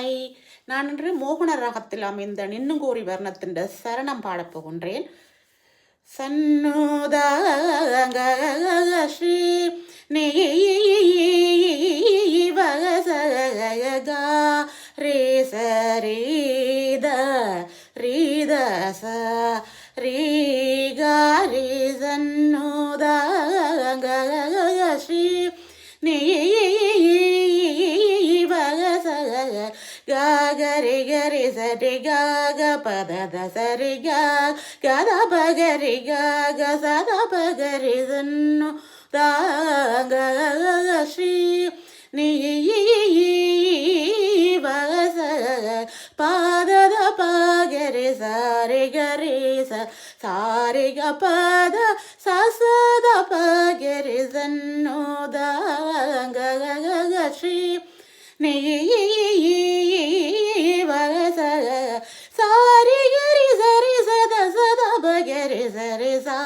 Hi, நான் இன்று மோகன ராகத்தில் அமைந்த நின்னுங்கோரி வர்ணத்தின் சரணம் பாடப் போகின்றேன். சன்னோதாங்க ஸ்ரீ நீவசகா ரே சரீத ரீத ச ரீகா ரே சன்னோதாங்க ஸ்ரீ நீ gari gari sari ga ga pa da da sari ga ga da pa gari ga ga sa da pa gari zannu da ga ga shri ni va sa pa da da pa gari sari gari sa sari ga pa da sa sa da pa gari zannu da ga ga ga shri நீ sorry கரி சரி சத சத பகரி சரி சா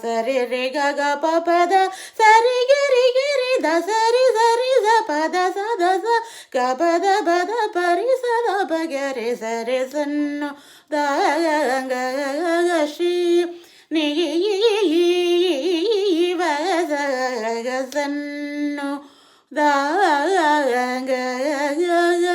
சரி ரே க பத சரி கரி கரி த சரி சரி ச பத சத ச க பத பத பரி சத பகரி சரி சன்னு த ஸ்ரீ நீ சன்னு da ga ga ga